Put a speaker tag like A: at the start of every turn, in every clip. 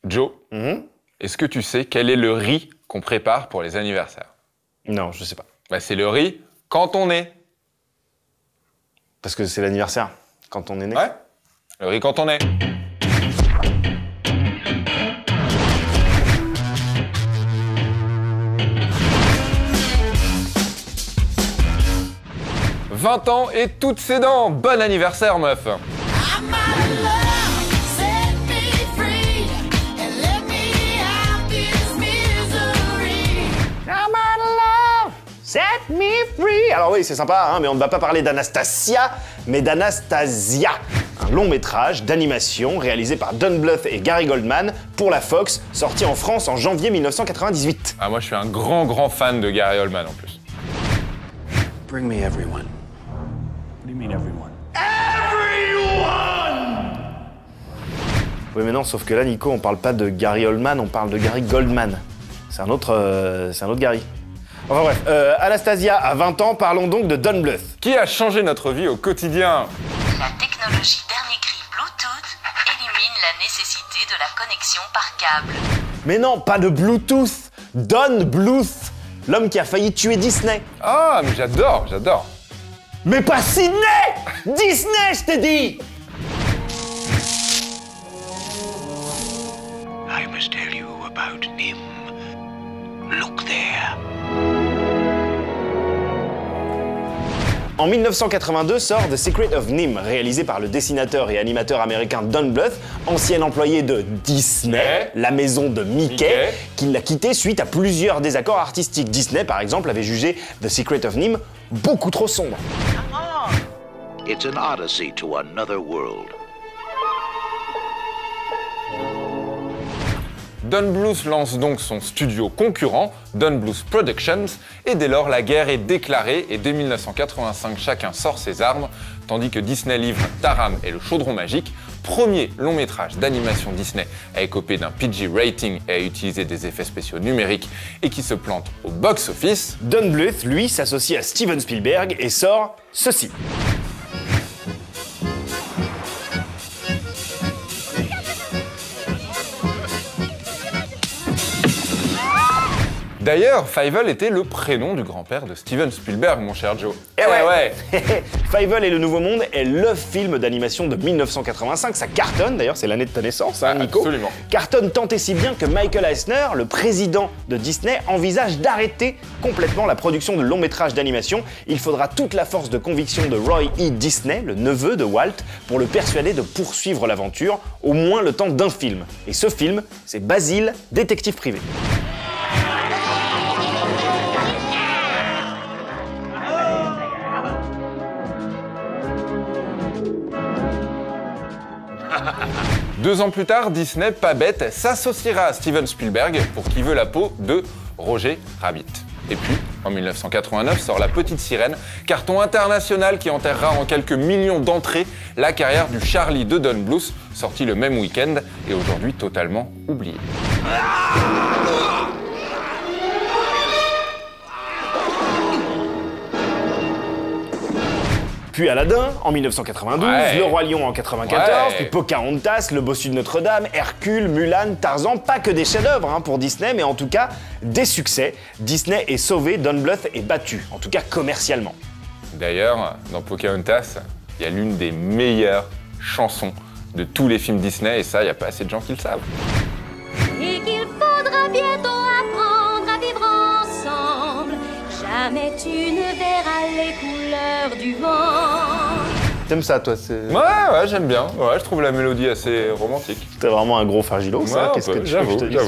A: Joe, est-ce que tu sais quel est le riz qu'on prépare pour les anniversaires?
B: Non, je sais pas.
A: Bah, c'est le riz quand on est.
B: Parce que c'est l'anniversaire, quand on est né.
A: Ouais, le riz quand on est. « 20 ans et toutes ses dents. Bon anniversaire, meuf.
B: Set me free. Alors oui, c'est sympa, hein, mais on ne va pas parler d'Anastasia, mais d'Anastasia. Un long métrage d'animation réalisé par Don Bluth et Gary Goldman pour la Fox, sorti en France en janvier 1998.
A: Ah, moi, je suis un grand fan de Gary Oldman en plus.
C: Bring me everyone. What do you mean everyone?
B: Oui mais non, sauf que là, Nico, on parle pas de Gary Oldman, on parle de Gary Goldman. C'est un autre Gary. Enfin bref, Anastasia a 20 ans, parlons donc de Don Bluth.
A: Qui a changé notre vie au quotidien?
D: La technologie dernier cri Bluetooth élimine la nécessité de la connexion par câble.
B: Mais non, pas de Bluetooth, Don Bluth, l'homme qui a failli tuer Disney.
A: Ah, mais j'adore.
B: Mais pas Sydney! Disney, je t'ai dit!
E: I must tell you about Nim. Look there.
B: En 1982 sort The Secret of Nim, réalisé par le dessinateur et animateur américain Don Bluth, ancien employé de Disney, la maison de Mickey, qui l'a quitté suite à plusieurs désaccords artistiques. Disney, par exemple, avait jugé The Secret of Nim beaucoup trop sombre.
E: It's an odyssey to another world.
A: Don Bluth lance donc son studio concurrent, Don Bluth Productions, et dès lors la guerre est déclarée et dès 1985 chacun sort ses armes, tandis que Disney livre Taram et le chaudron magique, premier long métrage d'animation Disney à écoper d'un PG rating et à utiliser des effets spéciaux numériques et qui se plante au box-office.
B: Don Bluth, lui, s'associe à Steven Spielberg et sort ceci.
A: D'ailleurs, Fievel était le prénom du grand-père de Steven Spielberg, mon cher Joe.
B: Eh ouais. Fievel et le Nouveau Monde est le film d'animation de 1985. Ça cartonne, d'ailleurs, c'est l'année de ta naissance, hein, Nico.
A: Absolument.
B: Cartonne tant et si bien que Michael Eisner, le président de Disney, envisage d'arrêter complètement la production de longs métrages d'animation. Il faudra toute la force de conviction de Roy E. Disney, le neveu de Walt, pour le persuader de poursuivre l'aventure, au moins le temps d'un film. Et ce film, c'est Basil, détective privé.
A: Deux ans plus tard, Disney, pas bête, s'associera à Steven Spielberg pour Qui veut la peau de Roger Rabbit. Et puis, en 1989, sort La Petite Sirène, carton international qui enterrera en quelques millions d'entrées la carrière du Charlie de Don Bluth, sorti le même week-end et aujourd'hui totalement oublié.
B: Puis Aladdin en 1992, Le Roi Lion en 1994, puis Pocahontas, Le Bossu de Notre-Dame, Hercule, Mulan, Tarzan, pas que des chefs-d'œuvre hein, pour Disney, mais en tout cas des succès. Disney est sauvé, Don Bluth est battu, en tout cas commercialement.
A: D'ailleurs, dans Pocahontas, il y a l'une des meilleures chansons de tous les films Disney, et ça, il n'y a pas assez de gens qui le savent.
F: Et qu'il faudra bientôt apprendre à vivre ensemble. Jamais tu ne verras les couleurs du vent.
B: T'aimes ça, toi?
A: Ouais, j'aime bien. Ouais, je trouve la mélodie assez romantique.
B: T'es vraiment un gros fragilo, ça. Qu'est-ce que tu veux que je te dise?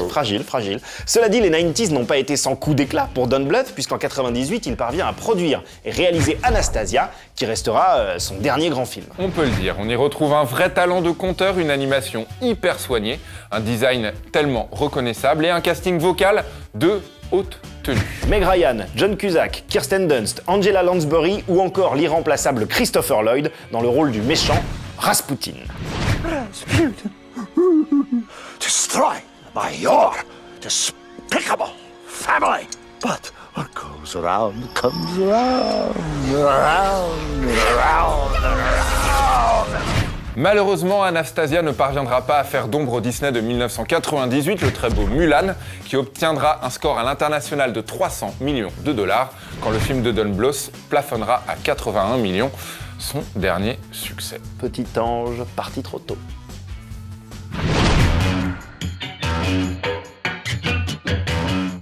B: Fragile. Cela dit, les 90s n'ont pas été sans coup d'éclat pour Don Bluth, puisqu'en 98, il parvient à produire et réaliser Anastasia, qui restera son dernier grand film.
A: On peut le dire, on y retrouve un vrai talent de conteur, une animation hyper soignée, un design tellement reconnaissable et un casting vocal de haute tenue.
B: Meg Ryan, John Cusack, Kirsten Dunst, Angela Lansbury ou encore l'irremplaçable Christopher Lloyd dans le rôle du méchant Rasputin.
E: Rasputin, destroyed by your despicable family. But what goes around comes around, around, around, around.
A: Malheureusement, Anastasia ne parviendra pas à faire d'ombre au Disney de 1998, le très beau Mulan, qui obtiendra un score à l'international de 300 millions de dollars, quand le film de Don Bluth plafonnera à 81 millions, son dernier succès.
B: Petit ange parti trop tôt.